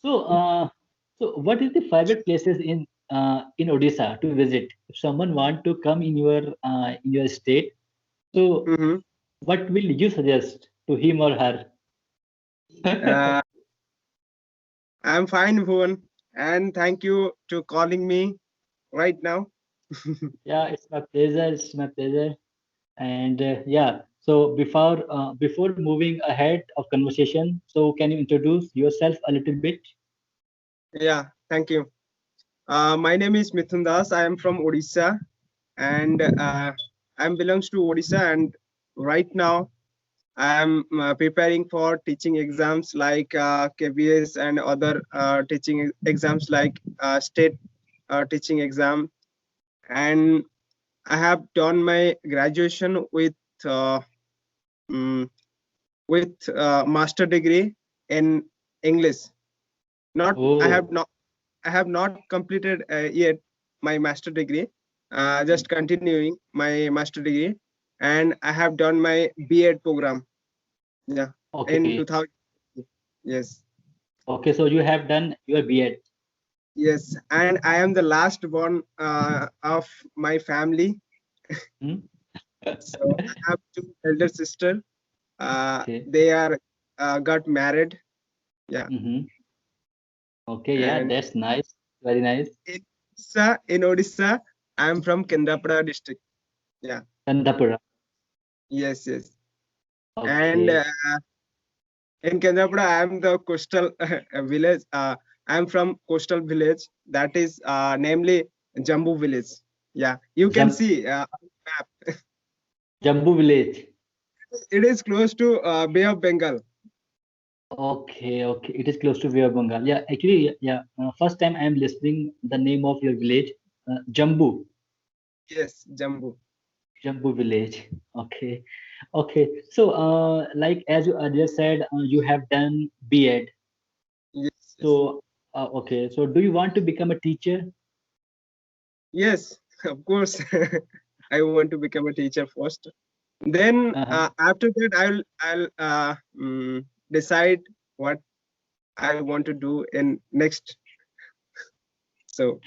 So, what is the favorite places in Odisha to visit? If someone want to come in your state, so Mm-hmm. what will you suggest to him or her? Uh, I'm fine, Bhuvan, and thank you to calling me right now. Yeah, it's my pleasure. It's my pleasure. And yeah, so before moving ahead of conversation, so can you introduce yourself a little bit? Yeah, thank you. My name is Mithun Das. I am from Odisha, and I belongs to Odisha. And right now, I am preparing for teaching exams like KBS and other teaching exams like state teaching exam. And I have done my graduation uh, mm, with master degree in English. Not Oh, I have not completed yet my master degree. Just continuing my master degree, and I have done my B.Ed program. Yeah, in okay. 2000. Yes, Okay, so you have done your B.Ed. yes, and I am the last born of my family. Hmm? So I have two elder sister. Okay. They are got married. Yeah, Mm-hmm. Okay, yeah, and that's nice. Very nice. in Odisha, I am from Kendrapada district. Yeah, Kandapura. yes, yes. And Okay. in Kendrapada, I am the coastal village. I am from coastal village that is namely Jambu village. Yeah, you can Jam see on map. Jambu village. It is close to Bay of Bengal. Okay, okay. It is close to Bay of Bengal. Yeah, actually, yeah. First time I am listening the name of your village, Jambu. Yes, Jambu. Jambu village. Okay. Okay. So, like as you earlier said, you have done B.Ed. Yes, yes, So, okay. So, do you want to become a teacher? yes. Of course, I want to become a teacher first. Then Uh-huh. after that, I'll decide what I want to do in next. So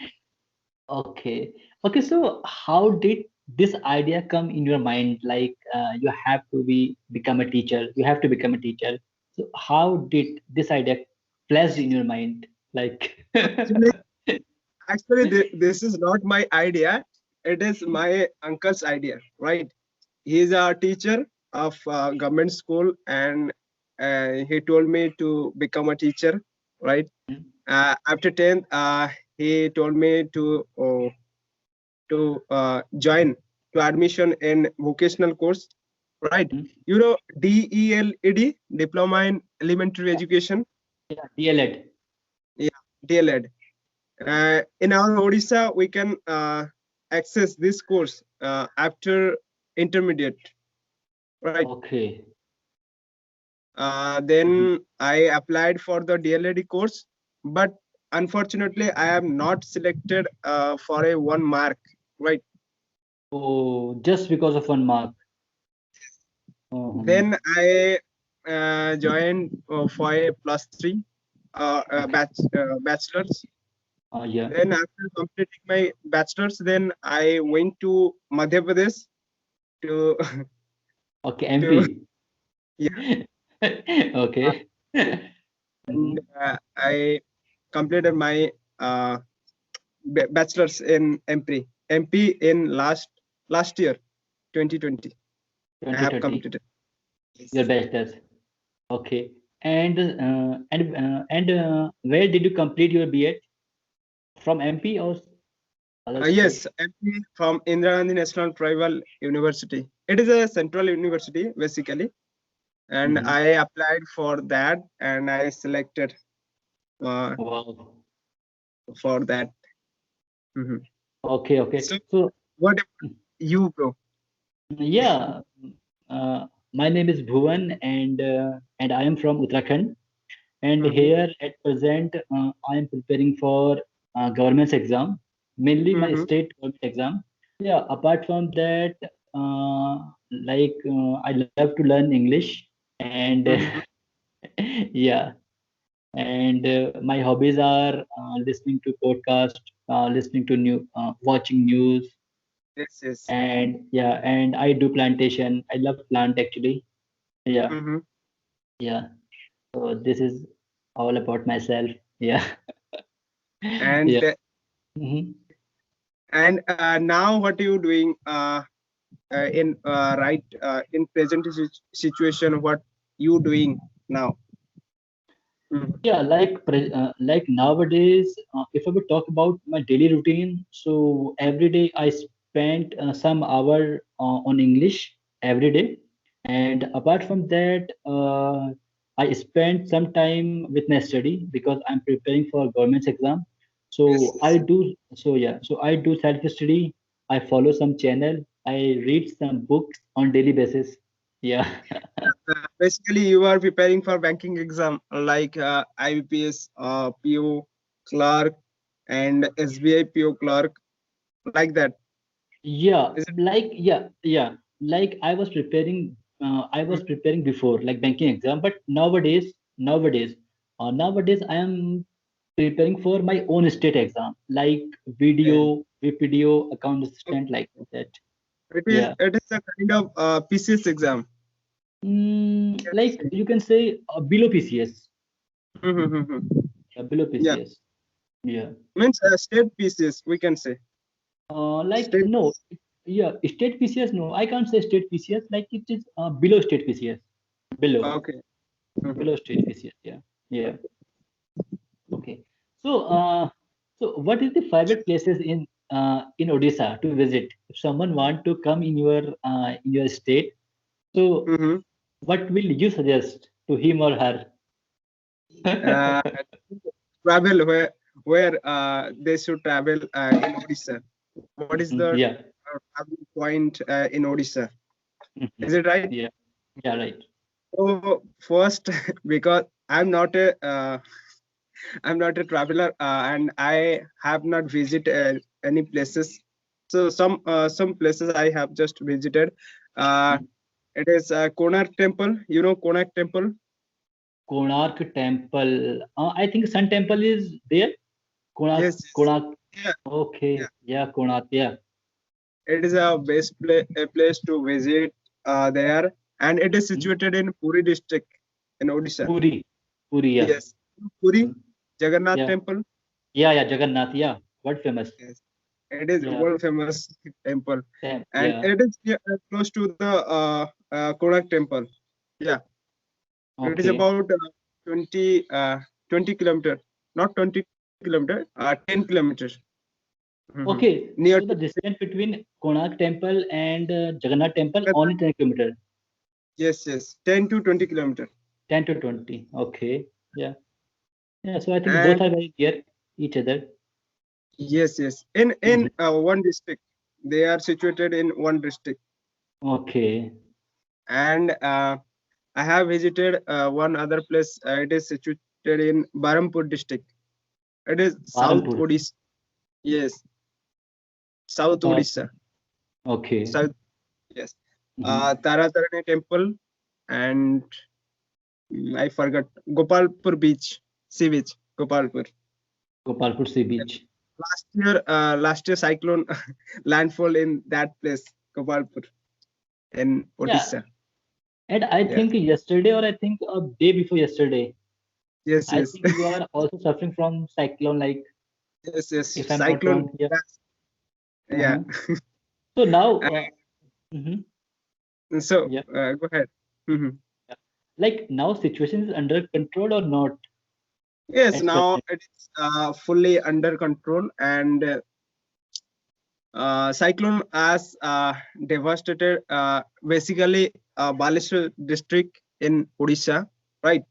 Okay. Okay. So, how did this idea come in your mind? Like, you have to become a teacher. You have to become a teacher. So, how did this idea flashed in your mind? Like, actually, this is not my idea. It is my uncle's idea, right? He is a teacher of government school, and he told me to become a teacher, right? After 10th, he told me to join to admission in vocational course, right? You know DELED, Diploma in Elementary yeah, Education. yeah, DLED. Yeah, DLED. In our Odisha, we can access this course after intermediate, right? Okay. Mhm. Then I applied for the DLED course, but unfortunately, I am not selected for a 1 mark, right? Oh, just because of 1 mark. Mhm. Then I joined for a +3 Okay. bachelor's. Yeah. Then after completing my bachelor's, then I went to Madhya Pradesh to Okay. to MP. yeah, Okay. and Mhm. I completed my uh, bachelor's in MP in last year 2020. I have 2020. completed. Your Yes. bachelor's. Okay. And where did you complete your B.Ed? From MP or other state? Yes, MP from Indira Gandhi National Tribal University. It is a central university basically, and Hmm. I applied for that and I selected uh, Wow. for that. Mhm. Okay. Okay. So, So what about you, bro? yeah, my name is Bhuvan, and I am from Uttarakhand. And Mhm. here at present, I am preparing for government's exam, mainly my Mhm. state government exam. Yeah, apart from that, I love to learn English, and Mhm. yeah, And my hobbies are listening to podcast, listening to watching news, Yes, yes. and yeah, and I do plantation. I love plant actually. Yeah, Mm-hmm. yeah. So this is all about myself. Yeah, And yeah. Mhm. now what are you doing in right in present situation? What you doing now? Mhm. Yeah, like nowadays, if I would talk about my daily routine, so every day I spend some hour on English every day, and apart from that, I spend some time with my study because I'm preparing for government's exam. Yes, So yes. I do self study. I follow some channel. I read some books on daily basis. Yeah. Basically, you are preparing for banking exam like IBPS, PO clerk, and SBI PO clerk, like that. Yeah, Is it? like I was preparing before, like banking exam, but nowadays I am preparing for my own state exam, like Okay. VPDO, account assistant, like that. Yeah. It is a kind of PCS exam. Can Like say. you can say below PCS, Mhm. below Yeah, PCS. Yeah. means state PCS we can say. Like State. no, yeah, state PCS. No, I can't say state PCS. Like it is below state PCS, below. Okay. Mhm. Below stage PCS, yeah. Yeah. Okay. So what is the favorite places in Odisha to visit? If someone want to come in your state, so Mhm. what will you suggest to him or her? Uh, Travel where they should travel in Odisha. What is Mhm, the yeah. travel point in Odisha? Mhm, Is it right? yeah. Yeah, right. So first, because I'm not a traveler and I have not visited any places. So some places I have just visited. Uh, Mhm. it is Konark Temple. You know Konark Temple? Konark Temple. I think Sun Temple is there. Yes, yes. Konark. Yeah, yeah. Okay. Yeah, Konark. Yeah. It is a a place to visit there, and it is Mhm. situated in Puri district in Odisha. Puri. Puri. Yeah. Yes, Puri Mhm. Jagannath Yeah. Temple. Yeah. Yeah. Jagannath. Yeah. What famous? Yes, it is Yeah. world famous temple, and Yeah. it is close to the Konark Temple. Yeah, it is Okay. about 20 kilometer, not 20 kilometer, 10 kilometers. Mhm. Okay. Near So the distance between Konark Temple and Jagannath Temple to, only 10 kilometer, yes, yes, 10 to 20 kilometer. 10 to 20. Okay. Yeah. Yeah. So I think And both are very near each other. yes, yes, in Mhm. one district, they are situated in one district. Okay. And I have visited one other place. It is situated in Barampur district. It is South Parampur. Odisha. Yes, South Uh, Odisha. okay. South. Yes. Mhm. Taratarani Temple and I forgot Gopalpur Beach, Sea Beach, Gopalpur. Gopalpur Sea Beach. Last year cyclone landfall in that place, Gopalpur in Yeah. Odisha. And I Yes, think yesterday or I think a day before yesterday, yes, I yes, think you are also suffering from cyclone, like yes, yes. if I'm not Cyclone. wrong. Yeah. Yeah. Uh-huh. So now, Uh, mhm, so yeah. go ahead. Mhm. Yeah. Like now situation is under control or not Yes, at now present? it is fully under control, and cyclone has devastated basically Baleshwar district in Odisha, right?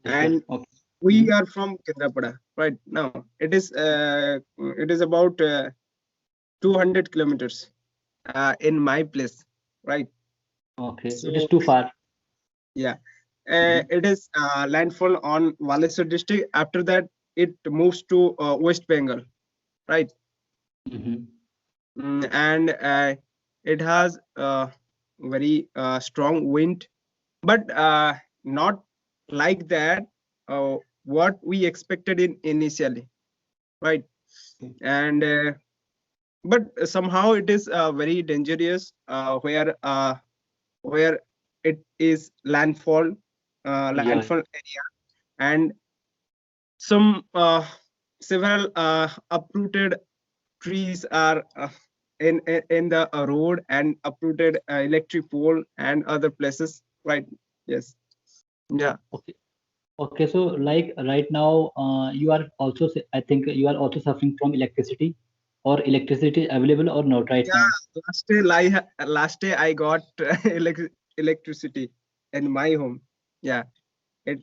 Sure. And Okay. we Mhm. are from Kendrapada, right? Now it is about 200 kilometers in my place, right? Okay. It is So too far. yeah, Mhm. it is landfall on Baleshwar district. After that, it moves to West Bengal, right? Mhm. And it has very strong wind, but not like that. what we expected in initially, right? Okay. And but somehow it is very dangerous where it is Yeah. landfall area, and some several uprooted trees are in the road, and uprooted electric pole and other places, right? Yes. Yeah. Okay. Okay. So like right now, you are also, I think you are also suffering from electricity, or electricity available or not right Yeah, now? last day I got electricity in my home. Yeah, it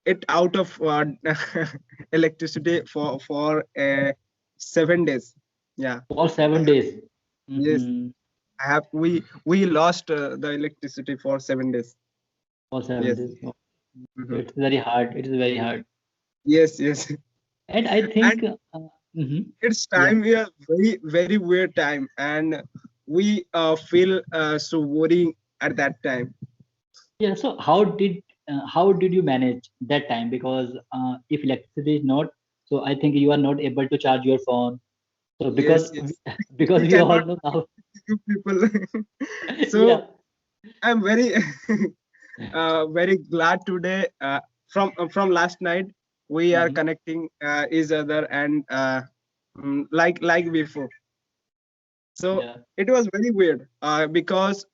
it out of electricity for 7 days. Yeah. For I 7 days. Yes, Hmm. I have we lost the electricity for 7 days. For seven Yes. days. Oh, Mhm. it's very hard. It is very hard. Yes, yes. And I And think, mhm, it's yeah, time, we are very weird time, and we feel so worrying at that time. yeah. So how did you manage that time? Because if electricity is not, so I think you are not able to charge your phone. So Yes, yes. because We we all cannot know now. you people. Yeah. So I'm very very glad today. From last night, we are Mhm. connecting each other, and like before. So Yeah. it was very weird because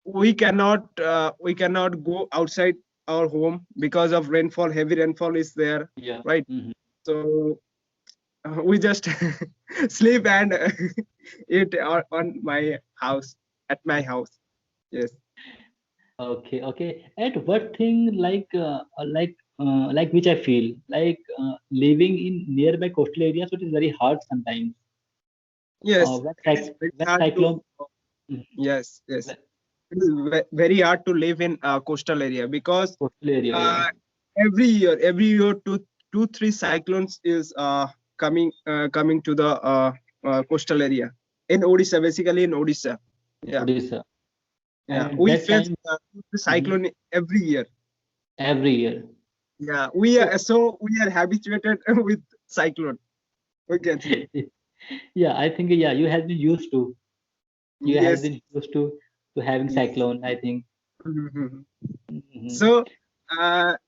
we cannot go outside our home because of rainfall. Heavy rainfall is there, Yeah. right? Mhm. So we just sleep and eat on my house, at my house. Yes. Okay. Okay. And what thing like which I feel like living in nearby coastal areas, so it is very hard sometimes. Yes, it is very When hard to. cyclone. Mhm. Yes, yes. When It is very hard to live in coastal area because coastal area, yeah. uh, every year, two, three cyclones is coming to the coastal area in Odisha, basically in Odisha. Yeah, Odisha. yeah. And We that face time, the mhm, cyclone every year. every year. Yeah, So we are habituated with cyclone. We can say. yeah, I think yeah, you have been used to. You has Yes. been used to having Yes. cyclone, I think. Mhm. Mhm. So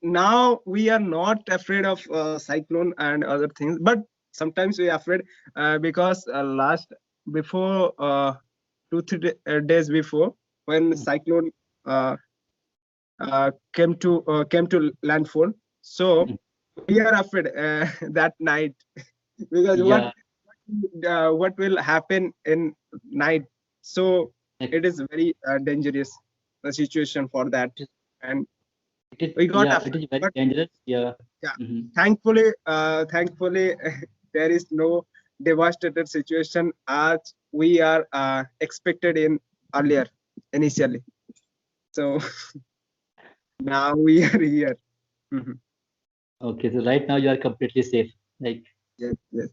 now we are not afraid of cyclone and other things, but sometimes we are afraid because last before 2 3 days before, when Mhm. cyclone uh, came to landfall, so Mhm. we are afraid that night because Yeah, what will happen in night. So like, it is very dangerous the situation for that, it is, and it is we got yeah, it afraid. is very But dangerous. Yeah. yeah, Mhm. thankfully there is no devastated situation as we are expected in earlier initially. So now we are here. Mhm. Okay, so right now you are completely safe. Like Yes, yes.